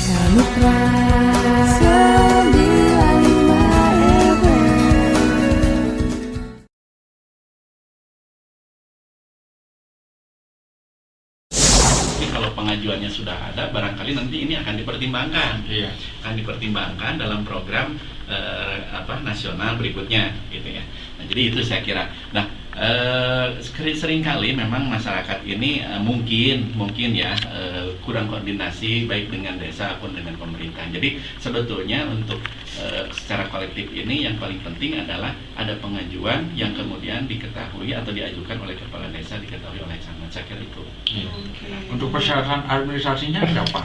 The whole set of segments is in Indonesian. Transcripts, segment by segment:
Mitra 95 Kalau pengajuannya sudah ada, barangkali nanti ini akan dipertimbangkan, akan dipertimbangkan dalam program nasional berikutnya, gitu ya. Nah, jadi itu saya kira. Nah, seringkali memang masyarakat ini mungkin ya kurang koordinasi baik dengan desa maupun dengan pemerintah. Jadi sebetulnya untuk secara kolektif ini yang paling penting adalah ada pengajuan yang kemudian diketahui atau diajukan oleh kepala desa, diketahui oleh camat. Saya kira itu. Untuk persyaratan administrasinya berapa?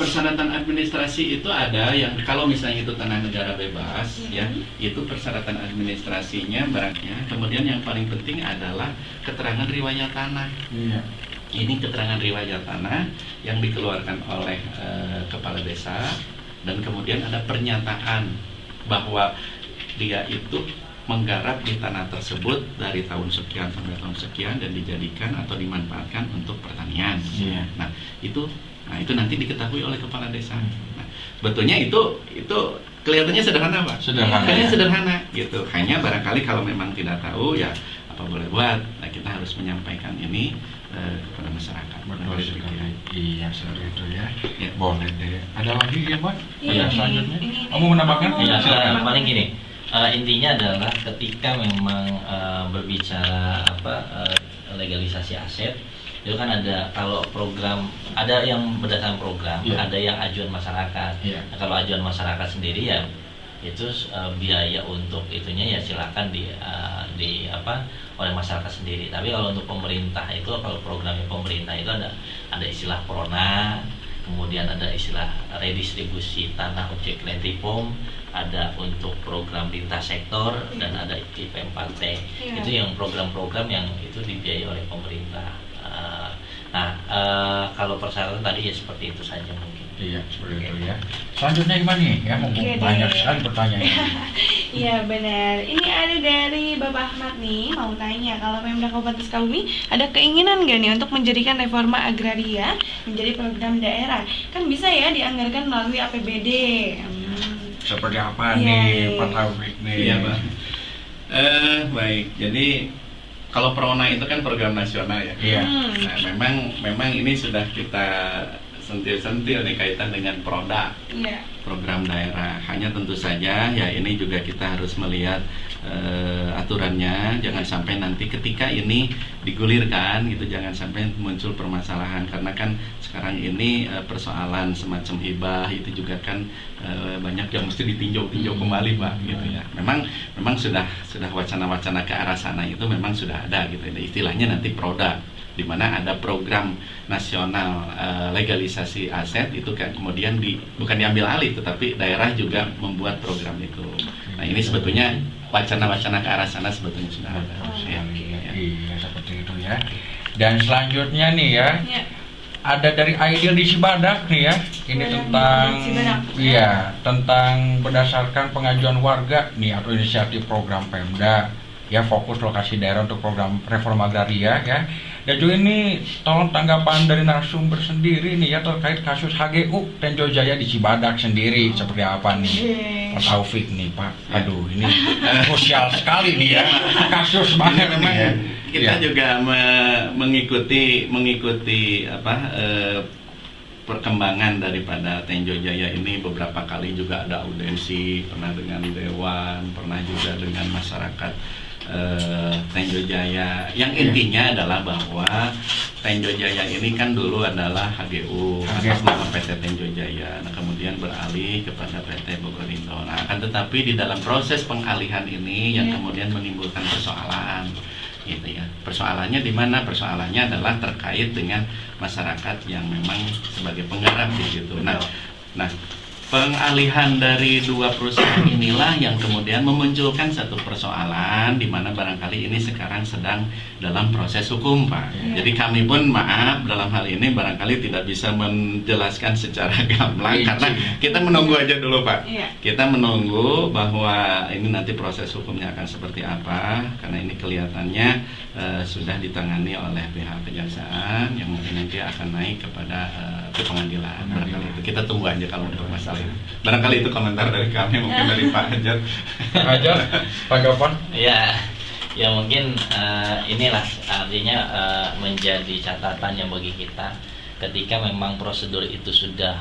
Persyaratan administrasi itu ada yang kalau misalnya itu tanah negara bebas, ya itu persyaratan administrasinya barangnya. Kemudian yang paling penting adalah keterangan riwayat tanah. Ini keterangan riwayat tanah yang dikeluarkan oleh kepala desa, dan kemudian ada pernyataan bahwa dia itu menggarap di tanah tersebut dari tahun sekian sampai tahun sekian dan dijadikan atau dimanfaatkan untuk pertanian. Nah itu nanti diketahui oleh kepala desa. Nah, betulnya itu kelihatannya sederhana, Pak. Sederhana gitu. Hanya barangkali kalau memang tidak tahu ya apa boleh buat. Nah, kita harus menyampaikan ini kepada masyarakat. Betul sekali. Iya, seperti itu ya. Ya. Boleh deh. Ada lagi ya, Mbak? Iya, Ada selanjutnya? ini. Kamu menambahkan? Iya, Silakan. Paling gini, intinya adalah ketika memang berbicara legalisasi aset, itu kan ada kalau program, ada yang berdasarkan program, ada yang ajuan masyarakat. Nah, kalau ajuan masyarakat sendiri ya itu biaya untuk itunya ya silakan oleh masyarakat sendiri. Tapi kalau untuk pemerintah itu, kalau programnya pemerintah itu ada istilah prona, kemudian ada istilah redistribusi tanah objek land reform, ada untuk program lintas sektor, dan ada IP4T. Itu yang program-program yang itu dibiayai oleh pemerintah. Kalau persyaratan tadi ya seperti itu saja mungkin. Iya, seperti itu ya. Selanjutnya gimana nih? Ya, mumpung banyak sekali pertanyaan. Iya benar. Ini ada dari Bapak Ahmad nih, mau tanya kalau Pemda Kabupaten Sukabumi ada keinginan nggak nih untuk menjadikan reforma agraria menjadi program daerah? Kan bisa ya dianggarkan melalui APBD. Seperti apa nih, Pak Taufik nih? Iya, Pak. Baik. Jadi kalau Prona itu kan program nasional ya. Iya. Nah, memang ini sudah kita sentil-sentil nih kaitan dengan Proda, program daerah. Hanya tentu saja ya ini juga kita harus melihat aturannya, jangan sampai nanti ketika ini digulirkan gitu, jangan sampai muncul permasalahan, karena kan sekarang ini persoalan semacam hibah itu juga kan banyak yang mesti ditinjau kembali, Pak, gitu ya. Memang sudah wacana-wacana ke arah sana itu memang sudah ada gitu. Istilahnya nanti Proda, di mana ada program nasional legalisasi aset itu kan kemudian bukan diambil alih, tetapi daerah juga membuat program itu. Nah, ini sebetulnya wacana-wacana ke arah sana sebetulnya sudah ada. Iya, seperti itu ya. Dan selanjutnya nih ya, ada dari Aidil di Cibadak nih ya. Ini tentang berdasarkan pengajuan warga nih atau inisiatif program Pemda ya, fokus lokasi daerah untuk program reforma agraria ya. Dan juga ini tolong tanggapan dari narasumber sendiri nih ya terkait kasus HGU Tenjo Jaya di Cibadak sendiri, seperti apa nih Pak Taufik nih, Pak? Aduh, ini krusial sekali nih ya, kasus banget memang ya. Kita juga mengikuti perkembangan daripada Tenjo Jaya ini. Beberapa kali juga ada audensi, pernah dengan Dewan, pernah juga dengan masyarakat Tenjo Jaya. Yang intinya adalah bahwa Tenjo Jaya ini kan dulu adalah HGU atas nama PT Tenjo Jaya. Nah, kemudian beralih kepada PT Bogorindo. Nah, akan tetapi di dalam proses pengalihan ini yang kemudian menimbulkan persoalan gitu ya. Persoalannya di mana? Persoalannya adalah terkait dengan masyarakat yang memang sebagai penggarap gitu. Nah, pengalihan dari dua perusahaan inilah yang kemudian memunculkan satu persoalan di mana barangkali ini sekarang sedang dalam proses hukum, Pak. Jadi kami pun maaf dalam hal ini barangkali tidak bisa menjelaskan secara gamblang karena kita menunggu aja dulu, Pak. Kita menunggu bahwa ini nanti proses hukumnya akan seperti apa, karena ini kelihatannya sudah ditangani oleh pihak kejaksaan yang mungkin nanti akan naik kepada ke pengadilan. Barangkali itu kita tunggu aja kalau untuk masalah ini. Barangkali itu komentar dari kami, mungkin dari Pak Hajar. Hajar, tanggapan? Ya mungkin inilah artinya menjadi catatan yang bagi kita ketika memang prosedur itu sudah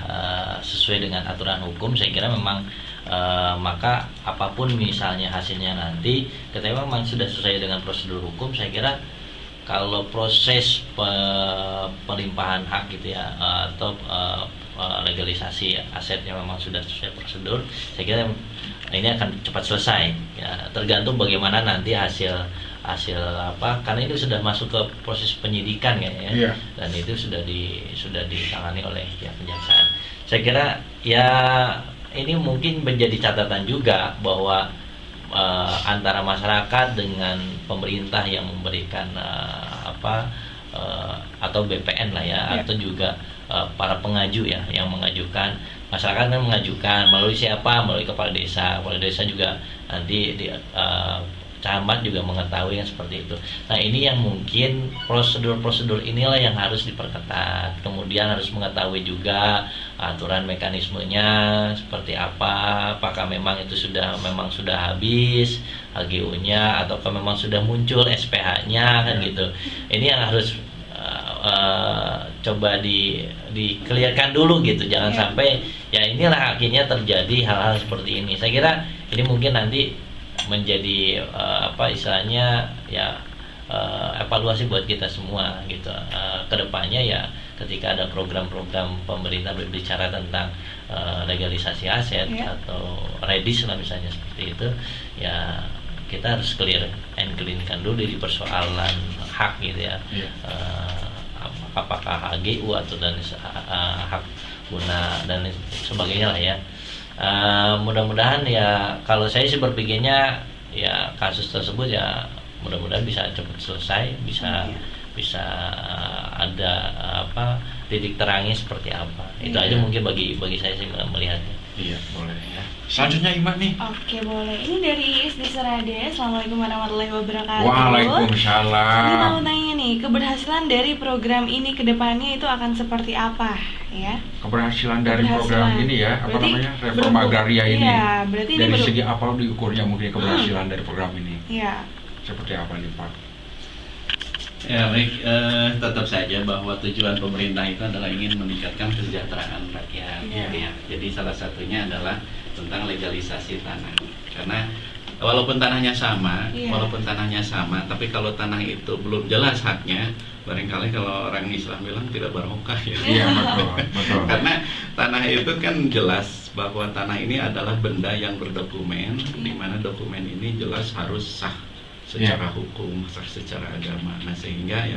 sesuai dengan aturan hukum. Saya kira memang maka apapun misalnya hasilnya nanti ketika memang sudah sesuai dengan prosedur hukum, saya kira kalau proses pelimpahan hak gitu ya atau legalisasi aset yang memang sudah sesuai prosedur, saya kira ini akan cepat selesai ya, tergantung bagaimana nanti hasil apa, karena itu sudah masuk ke proses penyidikan ya. Iya. Dan itu sudah ditangani oleh pihak kejaksaan. Saya kira ya ini mungkin menjadi catatan juga bahwa antara masyarakat dengan pemerintah yang memberikan atau BPN lah ya, atau juga para pengaju ya yang mengajukan. Masyarakat kan mengajukan melalui siapa? Melalui kepala desa. Kepala desa juga nanti camat juga mengetahui yang seperti itu. Nah ini yang mungkin prosedur-prosedur inilah yang harus diperketat. Kemudian harus mengetahui juga aturan mekanismenya seperti apa. Apakah memang itu sudah habis HGU-nya ataukah memang sudah muncul SPH-nya kan gitu. Ini yang harus coba di-clearkan dulu gitu. Jangan sampai ya inilah akhirnya terjadi hal-hal seperti ini. Saya kira ini mungkin nanti menjadi istilahnya ya evaluasi buat kita semua gitu. Kedepannya ya ketika ada program-program pemerintah berbicara tentang legalisasi aset atau redis lah misalnya seperti itu, ya kita harus clear and clean-kan dulu di persoalan hak gitu ya. Apakah HGU atau dan hak guna dan sebagainya lah ya. Mudah-mudahan ya, kalau saya sih berpikirnya ya kasus tersebut ya mudah-mudahan bisa cepat selesai, bisa ada titik terangnya seperti apa. Itu aja mungkin bagi saya sih melihatnya. Iya, boleh ya. Selanjutnya Ima nih. Oke, boleh. Ini dari Iis di Serade. Assalamualaikum warahmatullahi wabarakatuh. Waalaikumsalam. Ini mau tanya nih, keberhasilan dari program ini ke depannya itu akan seperti apa ya? Keberhasilan dari program ini ya, reforma agraria ini. Iya, berarti dari ini segi apa diukurnya mungkin keberhasilan dari program ini? Iya. Seperti apa nih Pak? Ya baik, tetap saja bahwa tujuan pemerintah itu adalah ingin meningkatkan kesejahteraan rakyat. Ya. Jadi salah satunya adalah tentang legalisasi tanah. Karena walaupun tanahnya sama, tapi kalau tanah itu belum jelas haknya, barangkali kalau orang Islam bilang tidak barokah ya. Iya betul. Karena tanah itu kan jelas bahwa tanah ini adalah benda yang berdokumen, di mana dokumen ini jelas harus sah secara hukum, secara agama. Nah sehingga ya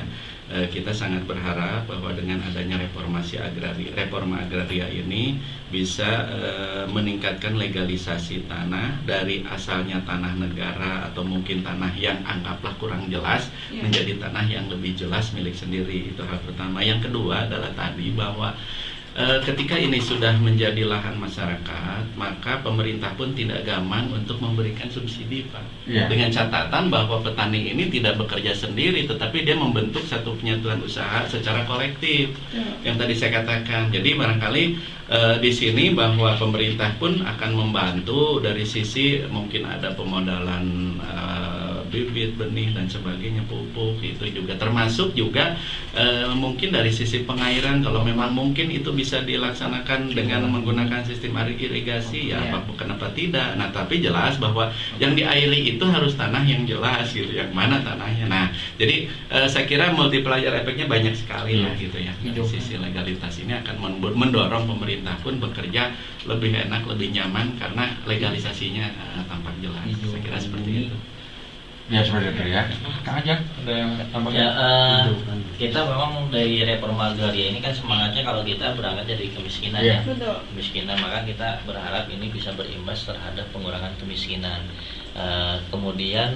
kita sangat berharap bahwa dengan adanya reforma agraria ini bisa meningkatkan legalisasi tanah dari asalnya tanah negara atau mungkin tanah yang anggaplah kurang jelas menjadi tanah yang lebih jelas milik sendiri. Itu hal pertama. Yang kedua adalah tadi bahwa ketika ini sudah menjadi lahan masyarakat, maka pemerintah pun tidak gamang untuk memberikan subsidi, Pak. Dengan catatan bahwa petani ini tidak bekerja sendiri, tetapi dia membentuk satu penyatuan usaha secara kolektif. Yang tadi saya katakan. Jadi barangkali di sini bahwa pemerintah pun akan membantu dari sisi mungkin ada pemodalan bibit, benih dan sebagainya, pupuk itu juga termasuk juga mungkin dari sisi pengairan kalau memang mungkin itu bisa dilaksanakan dengan menggunakan sistem irigasi ya kenapa tidak. Nah tapi jelas bahwa yang diairi itu harus tanah yang jelas gitu, yang mana tanahnya. Nah jadi saya kira multiplier efeknya banyak sekali lah gitu ya. Dari sisi legalitas ini akan mendorong pemerintah pun bekerja lebih enak, lebih nyaman karena legalisasinya tampak jelas. Saya kira seperti itu. Ya seperti itu ya. Kang Ajak ada yang tambahnya? Kita memang dari reforma agraria ini kan semangatnya kalau kita berangkat dari kemiskinan ya. Kemiskinan, maka kita berharap ini bisa berimbas terhadap pengurangan kemiskinan. Kemudian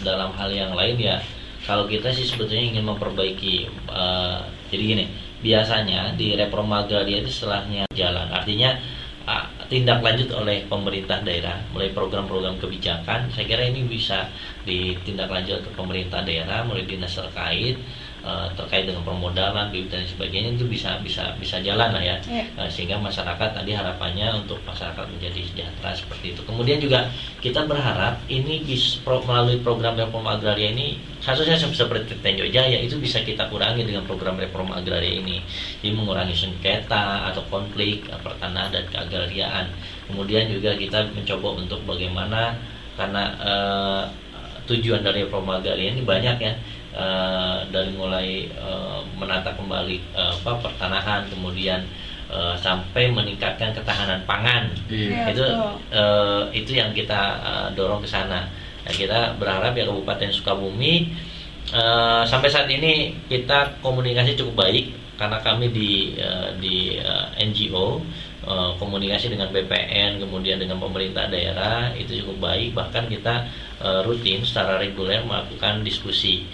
dalam hal yang lain ya, kalau kita sih sebetulnya ingin memperbaiki. Jadi gini, biasanya di reforma agraria itu setelahnya jalan, artinya tindak lanjut oleh pemerintah daerah mulai program-program kebijakan. Saya kira ini bisa ditindaklanjut ke pemerintah daerah mulai dinas terkait terkait dengan permodalan, bibit dan sebagainya itu bisa jalan lah ya. Sehingga masyarakat tadi harapannya untuk masyarakat menjadi sejahtera seperti itu. Kemudian juga kita berharap ini melalui program reforma agraria ini kasusnya seperti Tenjo Jaya itu bisa kita kurangi dengan program reforma agraria ini. Jadi mengurangi sengketa atau konflik pertanahan dan keagrariaan. Kemudian juga kita mencoba untuk bagaimana karena tujuan dari reforma agraria ini banyak ya. Dari mulai menata kembali pertanahan, kemudian sampai meningkatkan ketahanan pangan. Itu yang kita dorong ke sana. Nah, kita berharap ya Kabupaten Sukabumi sampai saat ini kita komunikasi cukup baik karena kami di NGO komunikasi dengan BPN, kemudian dengan pemerintah daerah itu cukup baik. Bahkan kita rutin secara reguler melakukan diskusi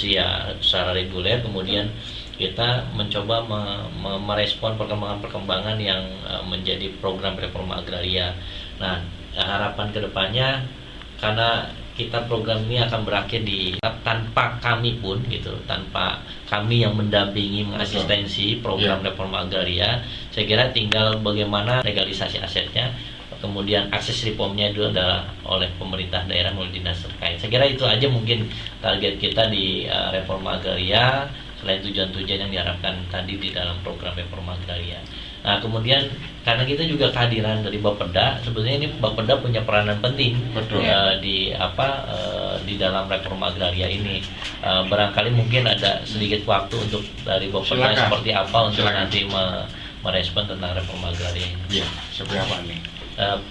ya secara reguler. Kemudian kita mencoba merespon perkembangan yang menjadi program reforma agraria. Nah, harapan kedepannya karena kita program ini akan berakhir tanpa kami pun gitu, tanpa kami yang mendampingi mengasistensi program reforma agraria, saya kira tinggal bagaimana legalisasi asetnya, kemudian akses reformnya itu adalah oleh pemerintah daerah melalui dinas terkait. Saya kira itu aja mungkin target kita di reforma agraria selain tujuan-tujuan yang diharapkan tadi di dalam program reforma agraria. Nah, kemudian karena kita juga kehadiran dari Bapeda, sebetulnya ini Bapeda punya peranan penting di dalam reforma agraria ini. Barangkali mungkin ada sedikit waktu untuk dari Bapeda seperti apa untuk nanti merespon tentang reforma agraria ini. Iya, seperti apa nih?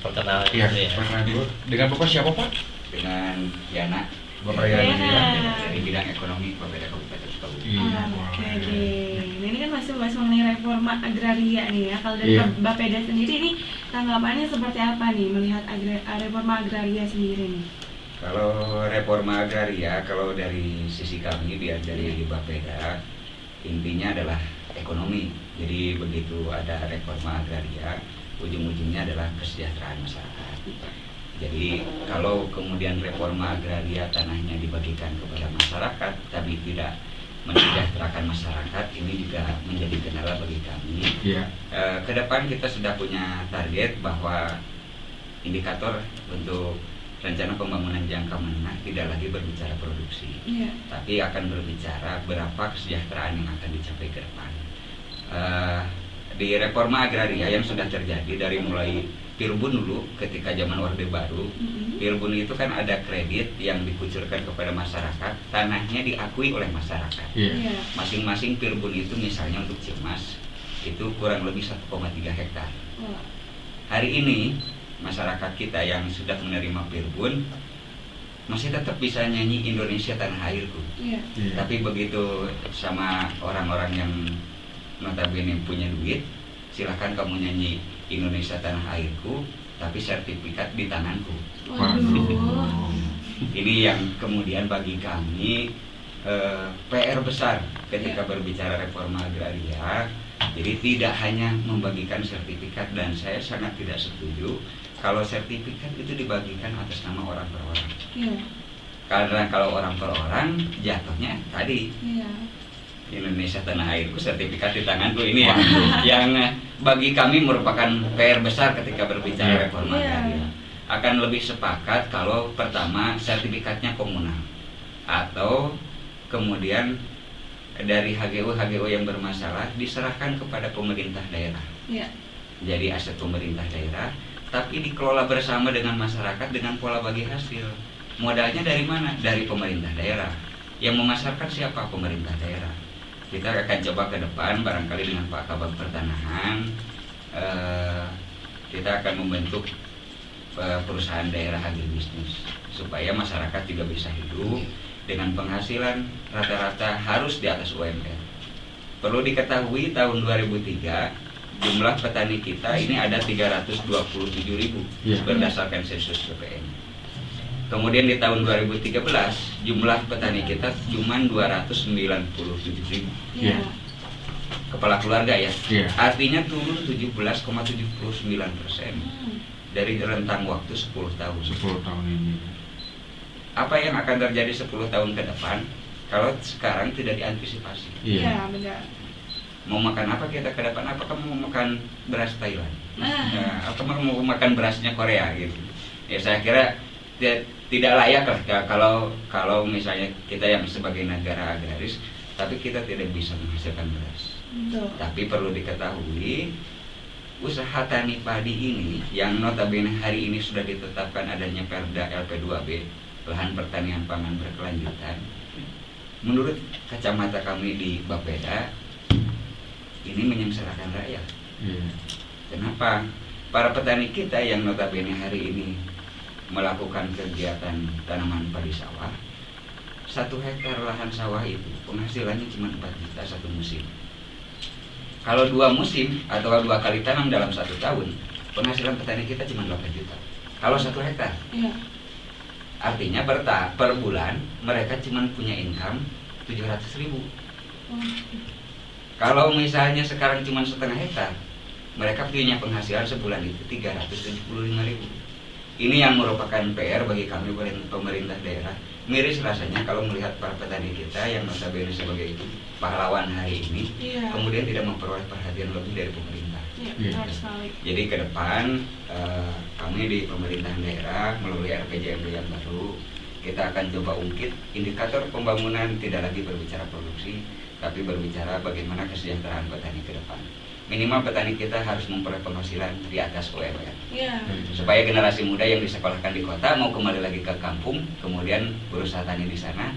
Perkenalan perkenalan dulu. Dengan Bapak siapa, Pak? Dengan Yana, Bapak Yana. dari bidang ekonomi Bapeda Kabupaten Sukabumi. Oke deh. Ini kan masih bahas mengenai reforma agraria nih ya. Kalau dari Bapeda sendiri ini tanggapannya seperti apa nih melihat reforma agraria sendiri nih? Kalau reforma agraria, kalau dari sisi kami dari Bapeda, intinya adalah ekonomi. Jadi begitu ada reforma agraria, ujung-ujungnya adalah kesejahteraan masyarakat. Jadi kalau kemudian reforma agraria tanahnya dibagikan kepada masyarakat tapi tidak mensejahterakan masyarakat, ini juga menjadi kendala bagi kami. Kedepan kita sudah punya target bahwa indikator untuk rencana pembangunan jangka menengah tidak lagi berbicara produksi, tapi akan berbicara berapa kesejahteraan yang akan dicapai ke depan. Di reforma agraria yang sudah terjadi dari mulai Pirbun dulu ketika zaman Orde Baru, Pirbun itu kan ada kredit yang dikucurkan kepada masyarakat, tanahnya diakui oleh masyarakat. Masing-masing Pirbun itu misalnya untuk Cimas itu kurang lebih 1,3 hektar. Hari ini masyarakat kita yang sudah menerima Pirbun masih tetap bisa nyanyi Indonesia tanah airku. Tapi begitu sama orang-orang yang notabene punya duit, silahkan kamu nyanyi Indonesia tanah airku, tapi sertifikat di tanganku. Ini yang kemudian bagi kami PR besar ketika berbicara reforma agraria. Jadi tidak hanya membagikan sertifikat, dan saya sangat tidak setuju kalau sertifikat itu dibagikan atas nama orang per orang. Karena kalau orang per orang jatuhnya tadi Indonesia tanah airku, sertifikat di tanganku, ini yang bagi kami merupakan PR besar ketika berbicara reforma agraria. Akan lebih sepakat kalau pertama sertifikatnya komunal, atau kemudian dari HGU yang bermasalah diserahkan kepada pemerintah daerah. Jadi aset pemerintah daerah, tapi dikelola bersama dengan masyarakat dengan pola bagi hasil. Modalnya dari mana? Dari pemerintah daerah. Yang memasarkan siapa? Pemerintah daerah. Kita akan coba ke depan barangkali dengan Pak Kabag Pertanahan, kita akan membentuk perusahaan daerah agribisnis supaya masyarakat juga bisa hidup dengan penghasilan rata-rata harus di atas UMR. Perlu diketahui tahun 2003 jumlah petani kita ini ada 327.000 berdasarkan sensus BPN. Kemudian di tahun 2013 jumlah petani kita cuma 297.000 kepala keluarga ya. Artinya turun 17,79% dari rentang waktu 10 tahun. 10 tahun ini. Apa yang akan terjadi 10 tahun ke depan? kalau sekarang tidak diantisipasi. Iya, benar. Mau makan apa kita ke depan? Apakah mau makan beras Thailand? Nah. Atau mau makan berasnya Korea gitu? Ya saya kira tidak layak lah kalau misalnya kita yang sebagai negara agraris, tapi kita tidak bisa menghasilkan beras. Betul. Tapi perlu diketahui, usaha tani padi ini yang notabene hari ini sudah ditetapkan adanya Perda LP2B, lahan pertanian pangan berkelanjutan. Menurut kacamata kami di Bapeda, ini menyengsarakan rakyat. Kenapa? Para petani kita yang notabene hari ini melakukan kegiatan tanaman padi sawah, 1 hektar lahan sawah itu penghasilannya cuma 4 juta satu musim. Kalau 2 musim atau 2 kali tanam dalam 1 tahun, penghasilan petani kita cuma 8 juta. Kalau 1 hektar, Iya. artinya per bulan mereka cuma punya income 700.000. Kalau misalnya sekarang cuma 1/2 hektar, mereka punya penghasilan sebulan itu 375.000. Ini yang merupakan PR bagi kami pemerintah daerah. Miris rasanya kalau melihat para petani kita yang notabene sebagai itu pahlawan hari ini, Iya. kemudian tidak memperoleh perhatian lebih dari pemerintah. Iya, benar sekali. Jadi ke depan kami di pemerintahan daerah melalui RPJMD yang baru, kita akan coba ungkit indikator pembangunan tidak lagi berbicara produksi, tapi berbicara bagaimana kesejahteraan petani ke depan. Minimal petani kita harus memperoleh penghasilan di atas UMR. Iya. Supaya generasi muda yang disekolahkan di kota mau kembali lagi ke kampung, kemudian berusaha tani di sana,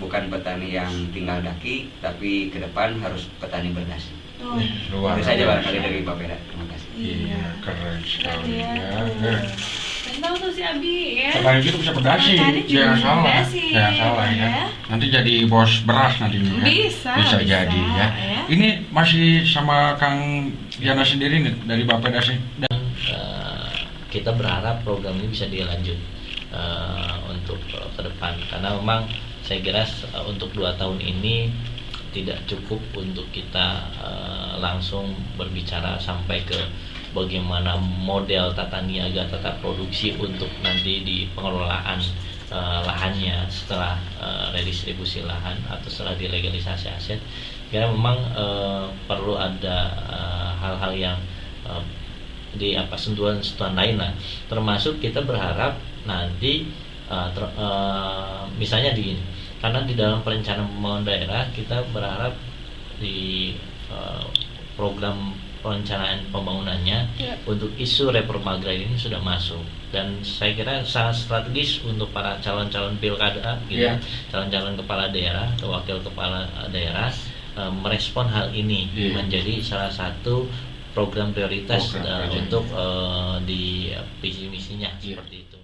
bukan petani yang tinggal daki, tapi ke depan harus petani berdasi. Oh. Luar Itu saja biasa. barangkali dari Bapeda. Terima kasih. Iya, keren sekali ya. Tahu tuh si Abi ya. Selain itu bisa berdasi, Petani juga jangan bisa salah, berdasi, jangan salah ya. ya. Nanti jadi bos beras nantinya ya. Bisa jadi ya. Ini masih sama Kang Yana sendiri nih dari Bapeda sih. Dan kita berharap program ini bisa dilanjut untuk ke depan, karena memang saya kira untuk 2 tahun ini tidak cukup untuk kita langsung berbicara sampai ke bagaimana model tata niaga, tata produksi untuk nanti di pengelolaan lahannya setelah redistribusi lahan atau setelah dilegalisasi aset. Karena memang perlu ada hal-hal yang sentuhan-sentuhan lain lah. Termasuk kita berharap nanti misalnya karena di dalam perencanaan pembangunan daerah kita berharap di program perencanaan pembangunannya untuk isu reforma agraria ini sudah masuk, dan saya kira sangat strategis untuk para calon-calon pilkada gitu, calon-calon kepala daerah atau wakil kepala daerah merespon hal ini menjadi salah satu program prioritas untuk di visi misinya seperti itu.